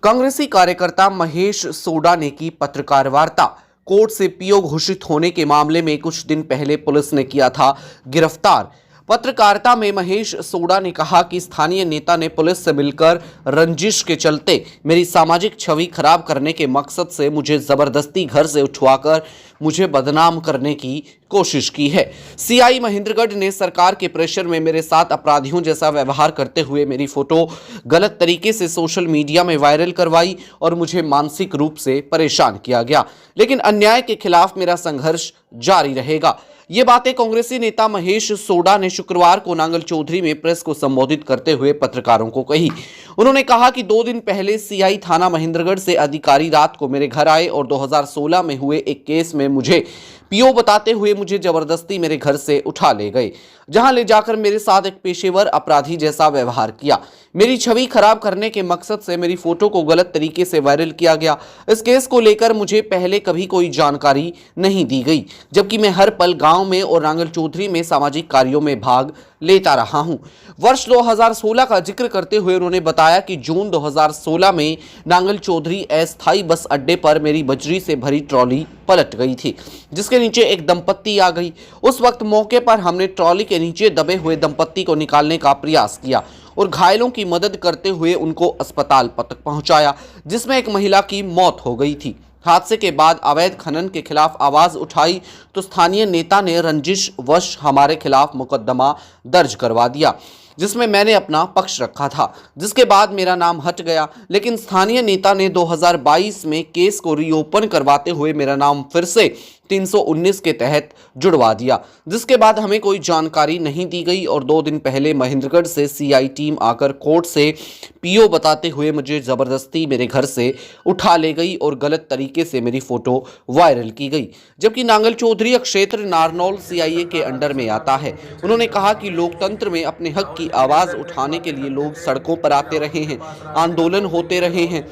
कांग्रेसी कार्यकर्ता महेश सोडा ने की पत्रकार वार्ता। कोर्ट से पीओ घोषित होने के मामले में कुछ दिन पहले पुलिस ने किया था गिरफ्तार। पत्रकारिता में महेश सोडा ने कहा कि स्थानीय नेता ने पुलिस से मिलकर रंजिश के चलते मेरी सामाजिक छवि खराब करने के मकसद से मुझे जबरदस्ती घर से उठवाकर मुझे बदनाम करने की कोशिश की है। सीआई महेंद्रगढ़ ने सरकार के प्रेशर में मेरे साथ अपराधियों जैसा व्यवहार करते हुए मेरी फोटो गलत तरीके से सोशल मीडिया में वायरल करवाई और मुझे मानसिक रूप से परेशान किया गया। लेकिन अन्याय के खिलाफ मेरा संघर्ष जारी रहेगा। ये बातें कांग्रेसी नेता महेश सोडा ने शुक्रवार को नांगल चौधरी में प्रेस को संबोधित करते हुए पत्रकारों को कही। उन्होंने कहा कि 2 दिन पहले सीआई थाना महेंद्रगढ़ से अधिकारी रात को मेरे घर आए और 2016 में हुए एक केस में मुझे पीओ बताते हुए मुझे जबरदस्ती मेरे घर से उठा ले गए, जहां ले जाकर मेरे साथ एक पेशेवर अपराधी जैसा व्यवहार किया। मेरी छवि खराब करने के मकसद से मेरी फोटो को गलत तरीके से वायरल किया गया। इस केस को लेकर मुझे पहले कभी कोई जानकारी नहीं दी गई, जबकि मैं हर पल गांव में और नांगल चौधरी में सामाजिक कार्यों में भाग लेता रहा हूं। वर्ष 2016 का जिक्र करते हुए उन्होंने बताया कि जून 2016 में नांगल चौधरी अस्थायी बस अड्डे पर मेरी बजरी से भरी ट्रॉली पलट गई थी, जिसके नीचे एक दंपत्ति आ गई। उस वक्त मौके पर हमने ट्रॉली के नीचे दबे हुए दंपत्ति को निकालने का प्रयास किया और घायलों की मदद करते हुए उनको अस्पताल तक पहुंचाया, जिसमें एक महिला की मौत हो गई थी। हादसे के बाद अवैध खनन के खिलाफ आवाज उठाई तो स्थानीय नेता ने रंजिश वश हमारे खिलाफ मुकदमा दर्ज करवा दिया, जिसमें मैंने अपना पक्ष रखा था, जिसके बाद मेरा नाम हट गया। लेकिन स्थानीय नेता ने 2022 में केस को रीओपन करवाते हुए मेरा नाम फिर से 319 के तहत जुड़वा दिया, जिसके बाद हमें कोई जानकारी नहीं दी गई और 2 दिन पहले महेंद्रगढ़ से सीआई टीम आकर कोर्ट से पीओ बताते हुए मुझे जबरदस्ती मेरे घर से उठा ले गई और गलत तरीके से मेरी फोटो वायरल की गई। जबकि नांगल चौधरी क्षेत्र नारनौल सीआईए के अंडर में आता है। उन्होंने कहा कि लोकतंत्र में अपने हक की आवाज उठाने के लिए लोग सड़कों पर आते रहे हैं, आंदोलन होते रहे हैं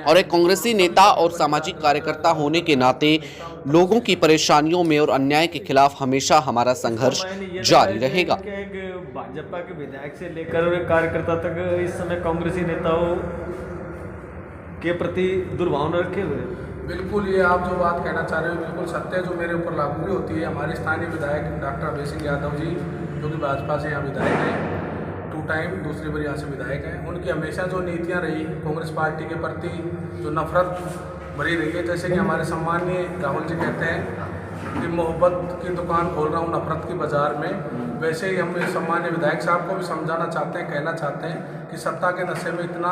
और एक कांग्रेसी नेता और सामाजिक कार्यकर्ता होने के नाते लोगों की परेशानियों में और अन्याय के खिलाफ हमेशा हमारा संघर्ष जारी रहेगा। भाजपा के विधायक से लेकर कार्यकर्ता तक इस समय कांग्रेसी नेताओं के प्रति दुर्भावना रखे हुए। बिल्कुल, ये आप जो बात कहना चाह रहे हो बिल्कुल सत्य है, जो मेरे ऊपर लागू भी होती है। हमारे स्थानीय विधायक डॉक्टर अभय सिंह यादव जी, जो कि भाजपा से यहाँ विधायक हैं, 2 टाइम, दूसरी बार यहाँ से विधायक हैं, उनकी हमेशा जो नीतियाँ रही कांग्रेस पार्टी के प्रति, जो नफरत भरी रही है। जैसे कि हमारे सम्मानीय राहुल जी कहते हैं कि मोहब्बत की दुकान खोल रहा हूँ नफरत की बाज़ार में, वैसे ही हम सम्मान्य विधायक साहब को भी समझाना चाहते हैं, कहना चाहते हैं कि सत्ता के नशे में इतना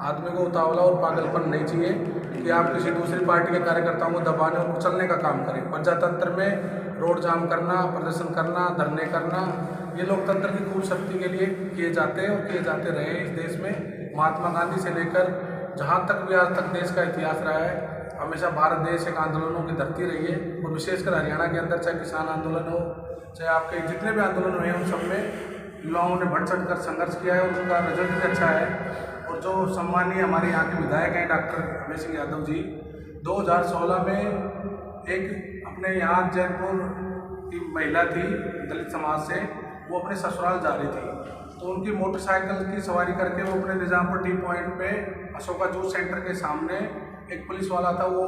आदमी को उतावला और पागलपन नहीं चाहिए कि आप किसी दूसरी पार्टी के कार्यकर्ताओं को दबाने और कुचलने का काम करें। प्रजातंत्र में रोड जाम करना, प्रदर्शन करना, धरने करना, ये लोकतंत्र की खूब शक्ति के लिए किए जाते हैं और किए जाते रहे इस देश में। महात्मा गांधी से लेकर जहाँ तक भी आज तक देश का इतिहास रहा है, हमेशा भारत देश एक आंदोलनों की धरती रही है। और विशेषकर हरियाणा के अंदर चाहे किसान आंदोलन हो, चाहे आपके जितने भी आंदोलन हुए हैं, उन सब में युवाओं ने बढ़ चढ़ कर संघर्ष किया है और उनका रिजल्ट भी अच्छा है। और जो सम्मानीय हमारे यहाँ के विधायक हैं डॉक्टर अभय सिंह यादव जी, 2016 में एक अपने यहाँ जयपुर की महिला थी दलित समाज से, वो अपने ससुराल जा रही थी, तो उनकी मोटरसाइकिल की सवारी करके वो अपने निजामपुर टी पॉइंट पे अशोका जूस सेंटर के सामने एक पुलिस वाला था, वो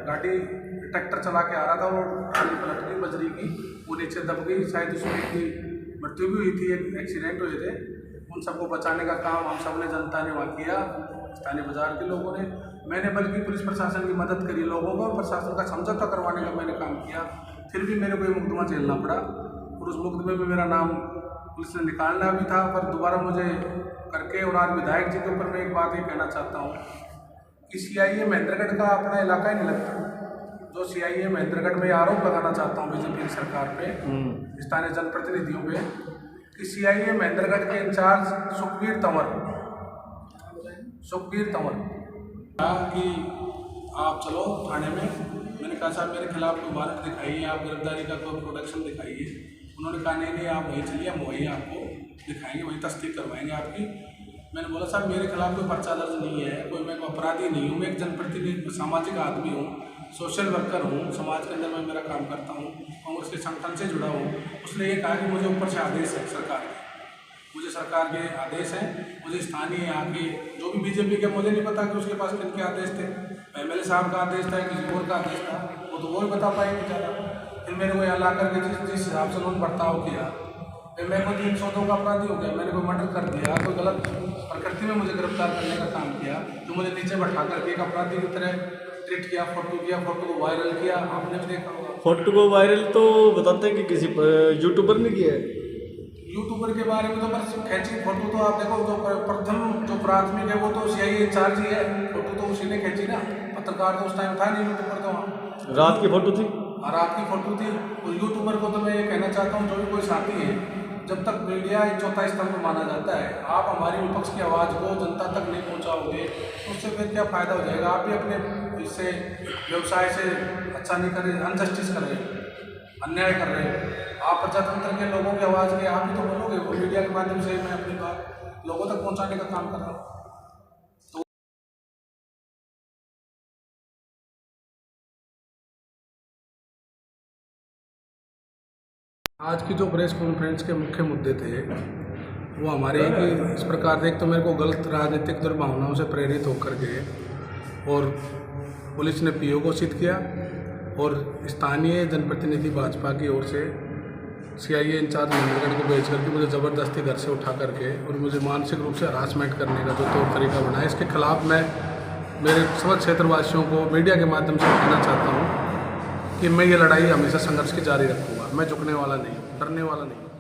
गाड़ी ट्रैक्टर चला के आ रहा था, वो ट्राली पलट गई बजरी की, वो नीचे दब गई, शायद उसमें की मृत्यु भी हुई थी, एक एक्सीडेंट हुए थे। उन सबको बचाने का काम हम सब ने, जनता ने वहाँ किया, स्थानीय बाजार के लोगों ने। मैंने बल्कि पुलिस प्रशासन की मदद करी लोगों को और प्रशासन का समझौता करवाने का मैंने काम किया। फिर भी मेरे को ये मुकदमा झेलना पड़ा और उस मुकदमे में मेरा नाम पुलिस ने निकालना भी था, पर दोबारा मुझे करके। और आज विधायक जी के ऊपर मैं एक बात ये कहना चाहता हूँ कि सीआईए महेंद्रगढ़ का अपना इलाका ही नहीं लगता। जो सीआईए महेंद्रगढ़ में आरोप लगाना चाहता हूँ बीजेपी की सरकार पे, स्थानीय जनप्रतिनिधियों पे, कि सीआईए महेंद्रगढ़ के इंचार्ज सुखबीर तंवर कि आप चलो थाने में। मैंने कहा साहब मेरे खिलाफ कोई वारंट दिखाइए, आप गिरफ्तारी का कोई प्रोडक्शन दिखाइए। उन्होंने कहा नहीं आप वहीं चलिए, हम वहीं आपको दिखाएंगे, वहीं तस्दीक करवाएंगे आपकी। मैंने बोला साहब मेरे खिलाफ कोई पर्चा दर्ज नहीं है, कोई मैं अपराधी नहीं हूँ, मैं एक जनप्रतिनिधि सामाजिक आदमी हूँ, सोशल वर्कर हूँ, समाज के अंदर मैं मेरा काम करता हूँ, कांग्रेस के संगठन से जुड़ा हूँ। उसने ये कहा कि मुझे ऊपर से आदेश है सरकार के, मुझे सरकार के आदेश हैं, मुझे स्थानीय यहाँ के जो जो भी बीजेपी के, मुझे नहीं पता कि उसके पास किन के आदेश थे, एमएलए साहब का आदेश था, किसी और का आदेश था, वो तो वो ही बता पाएंगे ज़्यादा। फिर मेरे को यहाँ ला करके जिस हिसाब से उन्होंने बर्ताव किया, फिर मैं कोई 302 का अपराधी हो गया, मैंने कोई मर्डर कर दिया, कोई गलत प्रकृति में मुझे गिरफ्तार करने का काम किया, तो मुझे नीचे बैठा करके एक अपराधी की तरह ट्रीट किया, फोटो को वायरल किया, आपने भी देखा होगा। फोटो को वायरल तो बताते हैं कि किसी यूट्यूबर ने किया है। यूट्यूबर के बारे में तो बस खींची फोटो, तो आप देखो जो प्रथम जो प्राथमिक है वो तो सीआई इंचार्ज ही है, फोटो तो उसी ने खींची ना, पत्रकार तो उस टाइम था नहीं, यूट्यूबर तो वहाँ रात की फोटो थी, रात की फोटो थी। और यूट्यूबर को तो मैं ये कहना चाहता हूँ, जो भी कोई साथी है, जब तक मीडिया एक चौथा स्तंभ माना जाता है, आप हमारी विपक्ष की आवाज़ को जनता तक नहीं पहुँचाओगे तो उससे फिर क्या फ़ायदा हो जाएगा। आप भी अपने इससे व्यवसाय से अच्छा नहीं कर रहे, अनजस्टिस कर रहे, अन्याय कर रहे हो। आप प्रजातंत्र के लोगों की आवाज़ के आप ही तो बोलोगे, वो मीडिया के माध्यम से मैं अपनी बात लोगों तक पहुँचाने का काम कर रहा हूँ। आज की जो प्रेस कॉन्फ्रेंस के मुख्य मुद्दे थे वो हमारे कि इस प्रकार, एक तो मेरे को गलत राजनीतिक दुर्भावनाओं से प्रेरित होकर के और पुलिस ने पीओ घोषित किया और स्थानीय जनप्रतिनिधि भाजपा की ओर से सीआईए इंचार्ज महेंद्रगढ़ को भेज करके मुझे ज़बरदस्ती घर से उठा करके और मुझे मानसिक रूप से हरासमेंट करने का जो तौर तरीका बनाया, इसके खिलाफ मैं मेरे सब क्षेत्रवासियों को मीडिया के माध्यम से कहना चाहता हूँ कि मैं ये लड़ाई हमेशा संघर्ष की जारी रखूँगा। मैं झुकने वाला नहीं हूँ, डरने वाला नहीं हूँ।